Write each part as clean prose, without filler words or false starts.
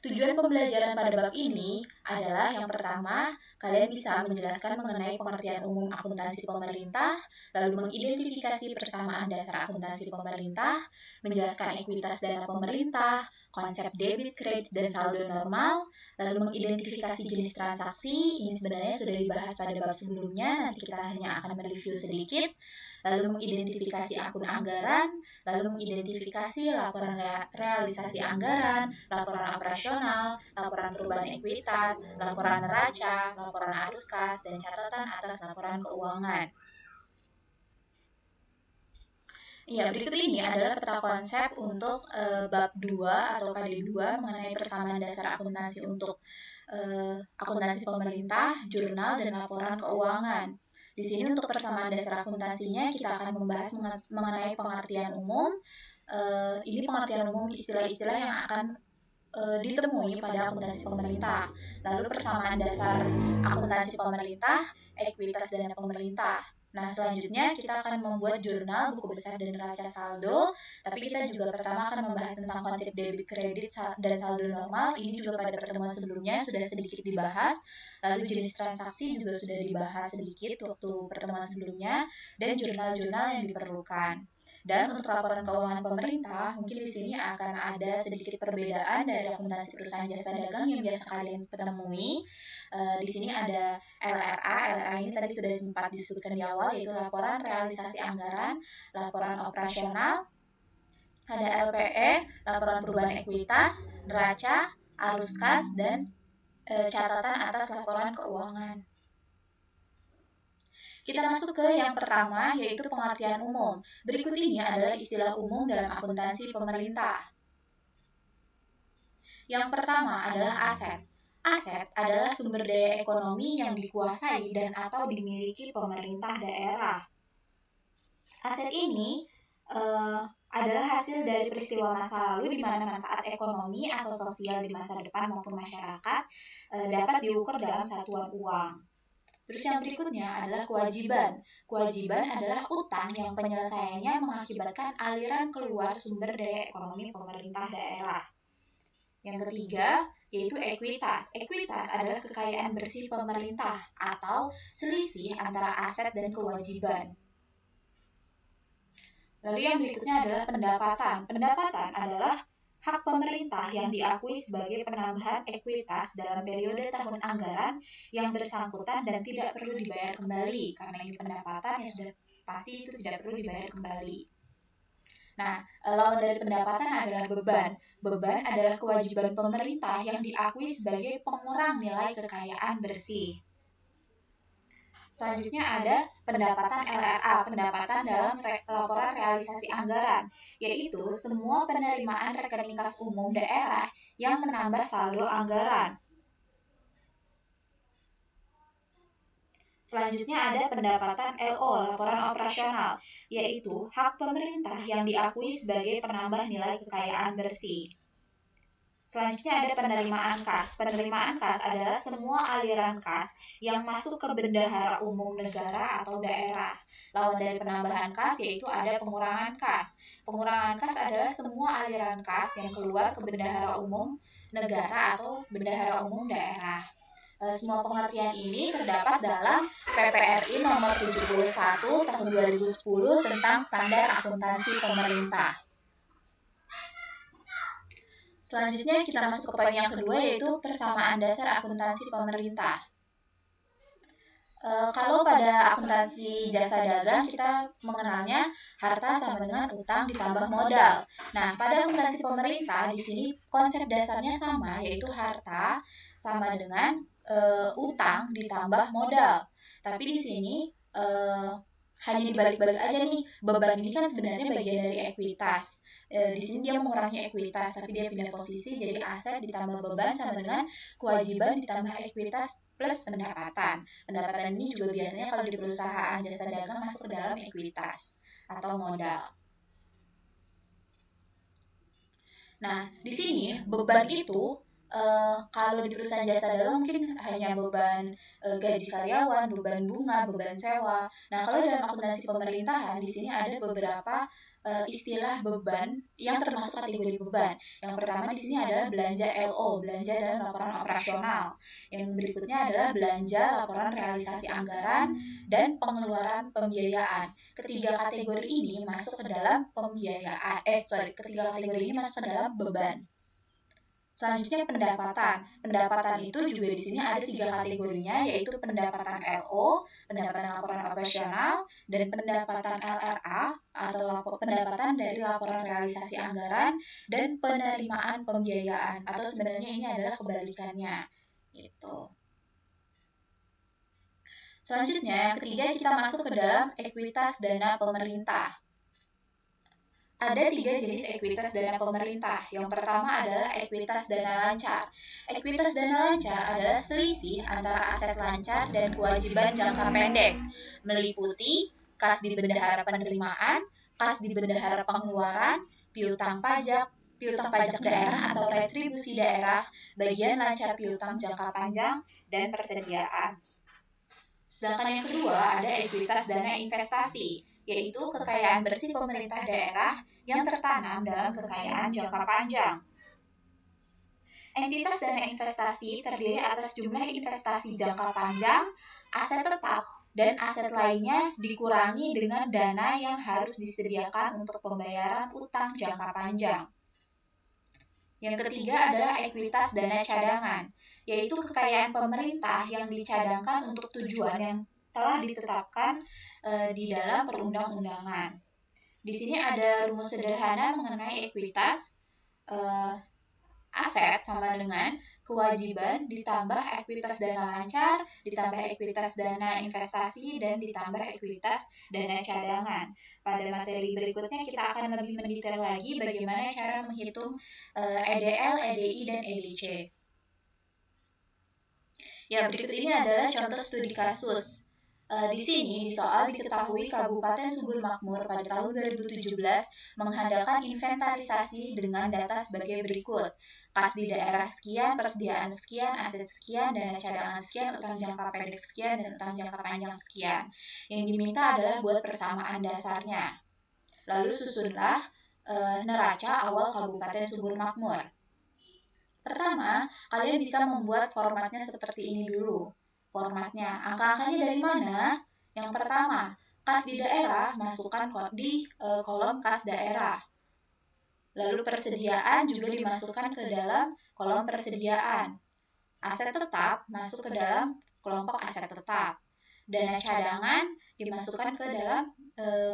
Tujuan pembelajaran pada bab ini adalah yang pertama, kalian bisa menjelaskan mengenai pengertian umum akuntansi pemerintah, lalu mengidentifikasi persamaan dasar akuntansi pemerintah, menjelaskan ekuitas dana pemerintah, konsep debit, kredit, dan saldo normal, lalu mengidentifikasi jenis transaksi. Ini sebenarnya sudah dibahas pada bab sebelumnya, nanti kita hanya akan mereview sedikit, lalu mengidentifikasi akun anggaran, lalu mengidentifikasi laporan realisasi anggaran, laporan operasional, laporan perubahan ekuitas, laporan neraca, laporan arus kas, dan catatan atas laporan keuangan. Ya, berikut ini adalah peta konsep untuk bab 2 atau KD2 mengenai persamaan dasar akuntansi untuk akuntansi pemerintah, jurnal, dan laporan keuangan. Di sini untuk persamaan dasar akuntansinya kita akan membahas mengenai pengertian umum. Ini pengertian umum istilah-istilah yang akan ditemui pada akuntansi pemerintah. Lalu persamaan dasar akuntansi pemerintah, ekuitas dana pemerintah. Nah, selanjutnya kita akan membuat jurnal, buku besar, dan neraca saldo. Tapi kita juga pertama akan membahas tentang konsep debit, kredit, dan saldo normal. Ini juga pada pertemuan sebelumnya sudah sedikit dibahas. Lalu jenis transaksi juga sudah dibahas sedikit waktu pertemuan sebelumnya. Dan jurnal-jurnal yang diperlukan. Dan untuk laporan keuangan pemerintah, mungkin di sini akan ada sedikit perbedaan dari akuntansi perusahaan jasa dagang yang biasa kalian temui. Di sini ada LRA. LRA ini tadi sudah sempat disebutkan di awal, yaitu laporan realisasi anggaran, laporan operasional, ada LPE, laporan perubahan ekuitas, neraca, arus kas, dan catatan atas laporan keuangan. Kita masuk ke yang pertama, yaitu pengertian umum. Berikut ini adalah istilah umum dalam akuntansi pemerintah. Yang pertama adalah aset. Aset adalah sumber daya ekonomi yang dikuasai dan atau dimiliki pemerintah daerah. Aset ini adalah hasil dari peristiwa masa lalu di mana manfaat ekonomi atau sosial di masa depan maupun masyarakat dapat diukur dalam satuan uang. Terus yang berikutnya adalah kewajiban. Kewajiban adalah utang yang penyelesaiannya mengakibatkan aliran keluar sumber daya ekonomi pemerintah daerah. Yang ketiga, yaitu ekuitas. Ekuitas adalah kekayaan bersih pemerintah atau selisih antara aset dan kewajiban. Lalu yang berikutnya adalah pendapatan. Pendapatan adalah hak pemerintah yang diakui sebagai penambahan ekuitas dalam periode tahun anggaran yang bersangkutan dan tidak perlu dibayar kembali, karena ini pendapatan yang sudah pasti itu tidak perlu dibayar kembali. Nah, lawan dari pendapatan adalah beban. Beban adalah kewajiban pemerintah yang diakui sebagai pengurang nilai kekayaan bersih. Selanjutnya ada pendapatan LRA, pendapatan dalam laporan realisasi anggaran, yaitu semua penerimaan rekening kas umum daerah yang menambah saldo anggaran. Selanjutnya ada pendapatan LO, laporan operasional, yaitu hak pemerintah yang diakui sebagai penambah nilai kekayaan bersih. Selanjutnya ada penerimaan kas. Penerimaan kas adalah semua aliran kas yang masuk ke bendahara umum negara atau daerah. Lawan dari penambahan kas yaitu ada pengurangan kas. Pengurangan kas adalah semua aliran kas yang keluar ke bendahara umum negara atau bendahara umum daerah. Semua pengertian ini terdapat dalam PPRI nomor 71 tahun 2010 tentang standar akuntansi pemerintah. Selanjutnya kita masuk ke poin yang kedua, yaitu persamaan dasar akuntansi pemerintah. Kalau pada akuntansi jasa dagang kita mengenalnya harta sama dengan utang ditambah modal. Nah, pada akuntansi pemerintah di sini konsep dasarnya sama, yaitu harta sama dengan utang ditambah modal. Tapi di sini hanya dibalik-balik aja nih, beban ini kan sebenarnya bagian dari ekuitas. Di sini dia mengurangi ekuitas, tapi dia pindah posisi jadi aset ditambah beban sama dengan kewajiban ditambah ekuitas plus pendapatan. Pendapatan ini juga biasanya kalau di perusahaan jasa dagang masuk ke dalam ekuitas atau modal. Nah, di sini beban itu Kalau di perusahaan jasa dagang mungkin hanya beban gaji karyawan, beban bunga, beban sewa. Nah, kalau dalam akuntansi pemerintahan di sini ada beberapa istilah beban yang termasuk kategori beban. Yang pertama di sini adalah belanja LO, belanja dalam laporan operasional. Yang berikutnya adalah belanja laporan realisasi anggaran dan pengeluaran pembiayaan. Ketiga kategori ini masuk ke dalam ketiga kategori ini masuk ke dalam beban. Selanjutnya pendapatan. Pendapatan itu juga di sini ada 3 kategorinya, yaitu pendapatan LO, pendapatan laporan operasional, dan pendapatan LRA atau pendapatan dari laporan realisasi anggaran dan penerimaan pembiayaan, atau sebenarnya ini adalah kebalikannya. Gitu. Selanjutnya, yang ketiga kita masuk ke dalam ekuitas dana pemerintah. Ada 3 jenis ekuitas dana pemerintah. Yang pertama adalah ekuitas dana lancar. Ekuitas dana lancar adalah selisih antara aset lancar dan kewajiban jangka pendek, meliputi kas di bendahara penerimaan, kas di bendahara pengeluaran, piutang pajak daerah atau retribusi daerah, bagian lancar piutang jangka panjang, dan persediaan. Sedangkan yang kedua ada ekuitas dana investasi, yaitu kekayaan bersih pemerintah daerah yang tertanam dalam kekayaan jangka panjang. Entitas dana investasi terdiri atas jumlah investasi jangka panjang, aset tetap, dan aset lainnya dikurangi dengan dana yang harus disediakan untuk pembayaran utang jangka panjang. Yang ketiga adalah ekuitas dana cadangan, yaitu kekayaan pemerintah yang dicadangkan untuk tujuan yang telah ditetapkan di dalam perundang-undangan. Di sini ada rumus sederhana mengenai ekuitas. Aset sama dengan kewajiban ditambah ekuitas dana lancar, ditambah ekuitas dana investasi, dan ditambah ekuitas dana cadangan. Pada materi berikutnya kita akan lebih mendetail lagi bagaimana cara menghitung EDL, EDI, dan EDC. Ya, berikut ini adalah contoh studi kasus. Di sini, di soal diketahui Kabupaten Subur Makmur pada tahun 2017 mengandalkan inventarisasi dengan data sebagai berikut. Kas di daerah sekian, persediaan sekian, aset sekian, dana cadangan sekian, utang jangka pendek sekian, dan utang jangka panjang sekian. Yang diminta adalah buat persamaan dasarnya. Lalu susunlah neraca awal Kabupaten Subur Makmur. Pertama, kalian bisa membuat formatnya seperti ini dulu. Formatnya, angka-angkanya dari mana? Yang pertama, kas di daerah, masukkan di kolom kas daerah. Lalu persediaan juga dimasukkan ke dalam kolom persediaan. Aset tetap masuk ke dalam kelompok aset tetap. Dana cadangan dimasukkan ke dalam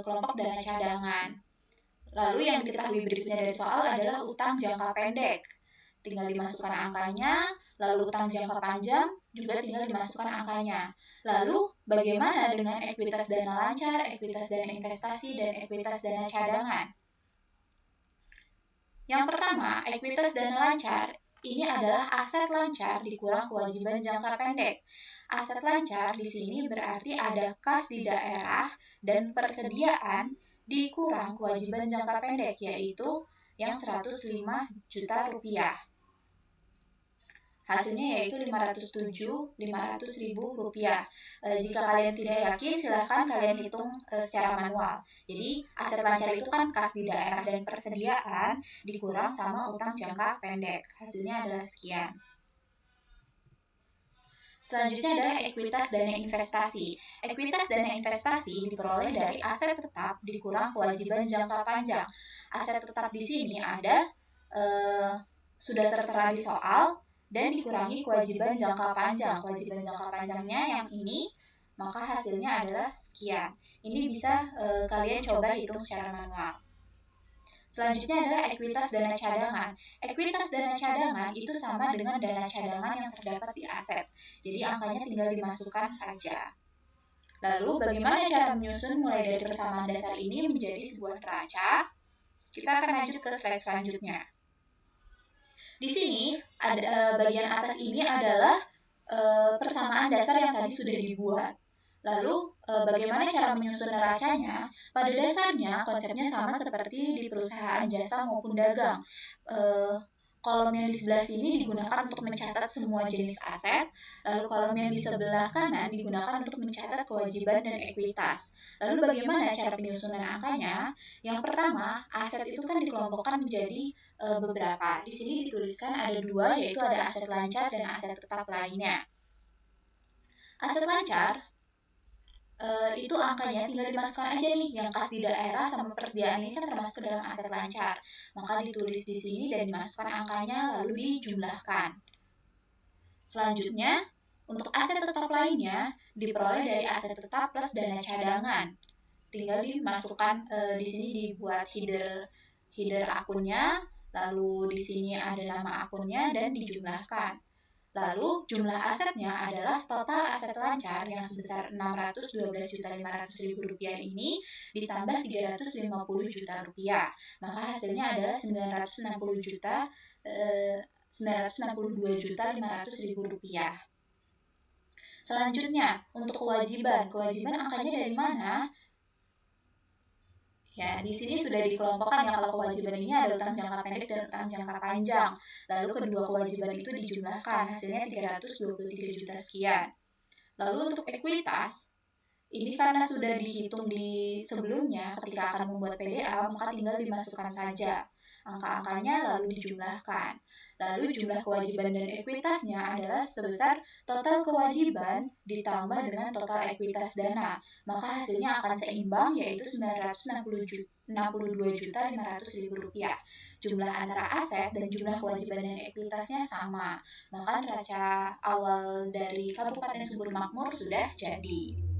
kelompok dana cadangan. Lalu yang diketahui berikutnya dari soal adalah utang jangka pendek. Tinggal dimasukkan angkanya, lalu utang jangka panjang juga tinggal dimasukkan angkanya. Lalu bagaimana dengan ekuitas dana lancar, ekuitas dana investasi, dan ekuitas dana cadangan? Yang pertama, ekuitas dana lancar ini adalah aset lancar dikurang kewajiban jangka pendek. Aset lancar di sini berarti ada kas di daerah dan persediaan dikurang kewajiban jangka pendek, yaitu yang 105 juta rupiah. Hasilnya yaitu 507.500.000 rupiah. Jika kalian tidak yakin, silahkan kalian hitung secara manual. Jadi, aset lancar itu kan kas di daerah dan persediaan dikurang sama utang jangka pendek. Hasilnya adalah sekian. Selanjutnya adalah ekuitas dana investasi. Ekuitas dana investasi diperoleh dari aset tetap dikurang kewajiban jangka panjang. Aset tetap di sini ada sudah tertera di soal dan dikurangi kewajiban jangka panjang. Kewajiban jangka panjangnya yang ini, maka hasilnya adalah sekian. Ini bisa kalian coba hitung secara manual. Selanjutnya adalah ekuitas dana cadangan. Ekuitas dana cadangan itu sama dengan dana cadangan yang terdapat di aset. Jadi angkanya tinggal dimasukkan saja. Lalu bagaimana cara menyusun mulai dari persamaan dasar ini menjadi sebuah neraca? Kita akan lanjut ke slide selanjutnya. Di sini ada bagian atas ini adalah persamaan dasar yang tadi sudah dibuat. Lalu bagaimana cara menyusun neracanya? Pada dasarnya konsepnya sama seperti di perusahaan jasa maupun dagang. kolom yang di sebelah sini digunakan untuk mencatat semua jenis aset, lalu kolom yang di sebelah kanan digunakan untuk mencatat kewajiban dan ekuitas. Lalu bagaimana cara penyusunan angkanya? Yang pertama, aset itu kan dikelompokkan menjadi beberapa. Di sini dituliskan ada dua, yaitu ada aset lancar dan aset tetap lainnya. Aset lancar itu angkanya tinggal dimasukkan aja nih, yang kas di daerah sama persediaan ini kan termasuk dalam aset lancar. Maka ditulis di sini dan dimasukkan angkanya lalu dijumlahkan. Selanjutnya, untuk aset tetap lainnya diperoleh dari aset tetap plus dana cadangan. Tinggal dimasukkan di sini dibuat header akunnya, lalu di sini ada nama akunnya dan dijumlahkan. Lalu jumlah asetnya adalah total aset lancar yang sebesar Rp612.500.000 ini ditambah Rp350 juta. Maka hasilnya adalah Rp962.500.000. Selanjutnya, untuk kewajiban angkanya dari mana? Ya, di sini sudah dikelompokkan ya, kalau kewajiban ini ada utang jangka pendek dan utang jangka panjang. Lalu kedua kewajiban itu dijumlahkan, hasilnya 323 juta sekian. Lalu untuk ekuitas, ini karena sudah dihitung di sebelumnya ketika akan membuat PDA, maka tinggal dimasukkan saja angka-angkanya lalu dijumlahkan. Lalu jumlah kewajiban dan ekuitasnya adalah sebesar total kewajiban ditambah dengan total ekuitas dana. Maka hasilnya akan seimbang, yaitu Rp962.500.000. Jumlah antara aset dan jumlah kewajiban dan ekuitasnya sama. Maka neraca awal dari Kabupaten Sumber Makmur sudah jadi.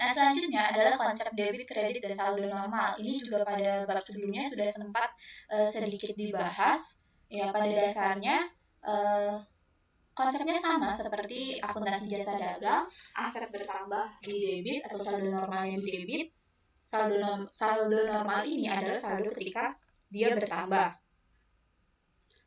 Nah, selanjutnya adalah konsep debit, kredit, dan saldo normal. Ini juga pada bab sebelumnya sudah sempat sedikit dibahas. Ya, pada dasarnya konsepnya sama seperti akuntansi jasa dagang. Aset bertambah di debit atau saldo normalnya di debit. Saldo normal ini adalah saldo ketika dia bertambah.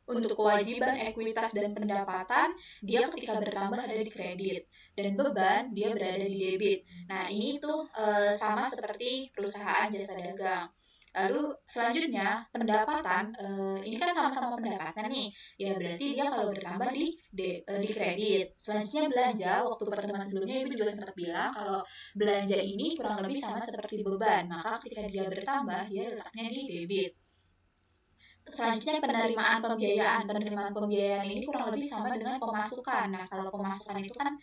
Untuk kewajiban, ekuitas, dan pendapatan, dia ketika bertambah ada di kredit. Dan beban, dia berada di debit. Nah, ini tuh sama seperti perusahaan jasa dagang. Lalu selanjutnya, pendapatan, ini kan sama-sama pendapatan nih. Ya, berarti dia kalau bertambah di kredit. Selanjutnya belanja, waktu pertemuan sebelumnya Ibu juga sempat bilang kalau belanja ini kurang lebih sama seperti beban. Maka ketika dia bertambah, dia letaknya di debit. Selanjutnya penerimaan pembiayaan ini kurang lebih sama dengan pemasukan. Nah, kalau pemasukan itu kan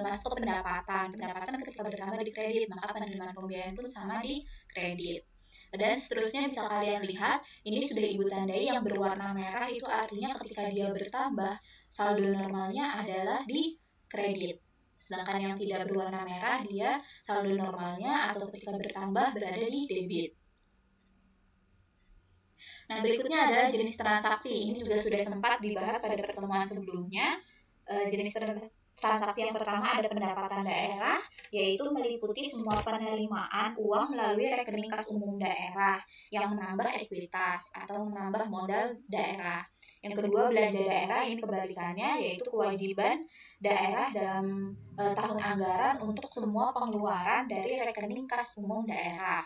masuk ke pendapatan ketika bertambah di kredit, maka penerimaan pembiayaan pun sama di kredit. Dan seterusnya bisa kalian lihat, ini sudah Ibu tandai yang berwarna merah, itu artinya ketika dia bertambah, saldo normalnya adalah di kredit. Sedangkan yang tidak berwarna merah, dia saldo normalnya atau ketika bertambah berada di debit. Nah, berikutnya adalah jenis transaksi. Ini juga sudah sempat dibahas pada pertemuan sebelumnya. Jenis transaksi yang pertama ada pendapatan daerah, yaitu meliputi semua penerimaan uang melalui rekening kas umum daerah yang menambah ekuitas atau menambah modal daerah. Yang kedua, belanja daerah, ini kebalikannya, yaitu kewajiban daerah dalam tahun anggaran untuk semua pengeluaran dari rekening kas umum daerah.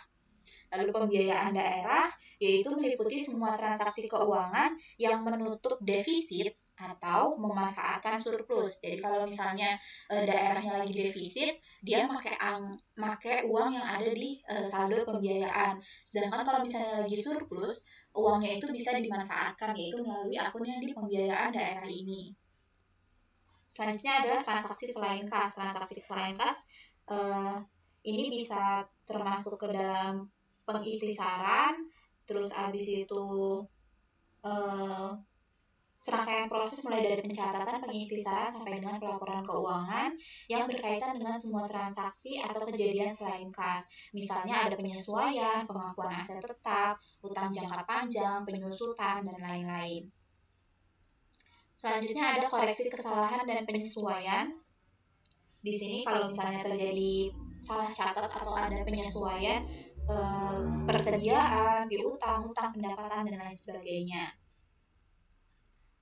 Lalu pembiayaan daerah, yaitu meliputi semua transaksi keuangan yang menutup defisit atau memanfaatkan surplus. Jadi kalau misalnya daerahnya lagi defisit, dia pakai uang yang ada di saldo pembiayaan. Sedangkan kalau misalnya lagi surplus, uangnya itu bisa dimanfaatkan, yaitu melalui akun yang di pembiayaan daerah ini. Selanjutnya adalah transaksi selain kas. Transaksi selain kas ini bisa termasuk ke dalam pengikhtisaran, terus habis itu serangkaian proses mulai dari pencatatan, pengikhtisaran sampai dengan pelaporan keuangan yang berkaitan dengan semua transaksi atau kejadian selain kas. Misalnya ada penyesuaian, pengakuan aset tetap, utang jangka panjang, penyusutan, dan lain-lain. Selanjutnya ada koreksi kesalahan dan penyesuaian. Di sini kalau misalnya terjadi salah catat atau ada penyesuaian persediaan, piutang, utang pendapatan, dan lain sebagainya.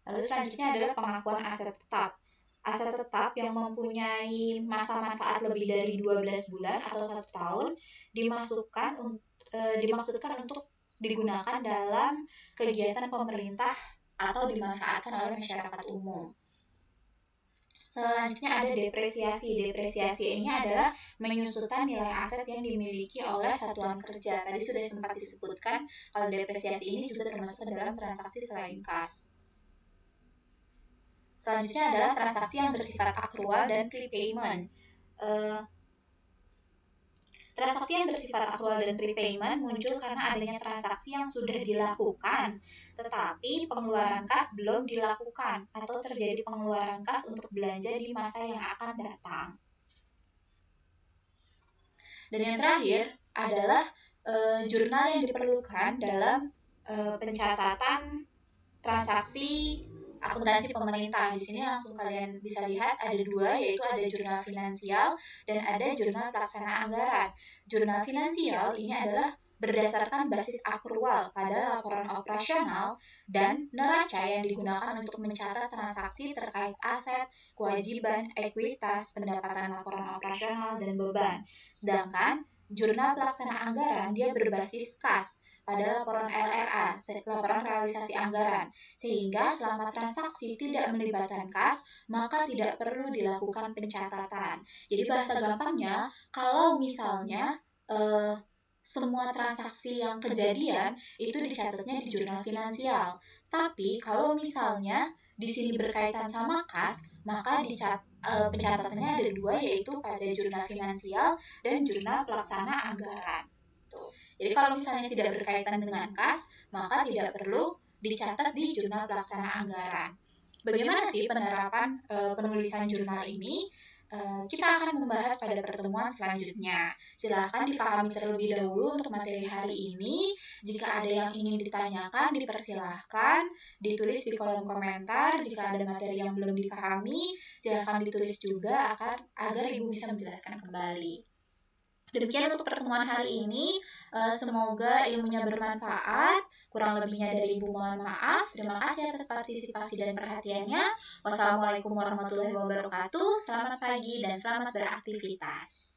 Lalu selanjutnya adalah pengakuan aset tetap. Aset tetap yang mempunyai masa manfaat lebih dari 12 bulan atau 1 tahun dimaksudkan untuk digunakan dalam kegiatan pemerintah atau dimanfaatkan oleh masyarakat umum. Selanjutnya ada depresiasi. Depresiasi ini adalah menyusutkan nilai aset yang dimiliki oleh satuan kerja. Tadi sudah sempat disebutkan kalau depresiasi ini juga termasuk dalam transaksi selain kas. Selanjutnya adalah transaksi yang bersifat akrual dan prepayment. Transaksi yang bersifat akrual dan prepayment muncul karena adanya transaksi yang sudah dilakukan, tetapi pengeluaran kas belum dilakukan atau terjadi pengeluaran kas untuk belanja di masa yang akan datang. Dan yang terakhir adalah jurnal yang diperlukan dalam pencatatan transaksi akuntansi pemerintah. Di sini langsung kalian bisa lihat ada dua, yaitu ada jurnal finansial dan ada jurnal pelaksana anggaran. Jurnal finansial ini adalah berdasarkan basis akrual pada laporan operasional dan neraca yang digunakan untuk mencatat transaksi terkait aset, kewajiban, ekuitas, pendapatan laporan operasional, dan beban. Sedangkan jurnal pelaksana anggaran dia berbasis kas pada laporan LRA, laporan realisasi anggaran, sehingga selama transaksi tidak melibatkan kas, maka tidak perlu dilakukan pencatatan. Jadi bahasa gampangnya, kalau misalnya semua transaksi yang kejadian itu dicatatnya di jurnal finansial, tapi kalau misalnya di sini berkaitan sama kas, maka pencatatannya ada dua, yaitu pada jurnal finansial dan jurnal pelaksana anggaran. Jadi kalau misalnya tidak berkaitan dengan kas, maka tidak perlu dicatat di jurnal pelaksana anggaran. Bagaimana sih penerapan penulisan jurnal ini? Kita akan membahas pada pertemuan selanjutnya. Silahkan dipahami terlebih dahulu untuk materi hari ini. Jika ada yang ingin ditanyakan, dipersilahkan ditulis di kolom komentar. Jika ada materi yang belum dipahami, silahkan ditulis juga agar Ibu bisa menjelaskan kembali. Demikian untuk pertemuan hari ini. Semoga ilmunya bermanfaat. Kurang lebihnya dari Ibu mohon maaf. Terima kasih atas partisipasi dan perhatiannya. Wassalamualaikum warahmatullahi wabarakatuh. Selamat pagi dan selamat beraktivitas.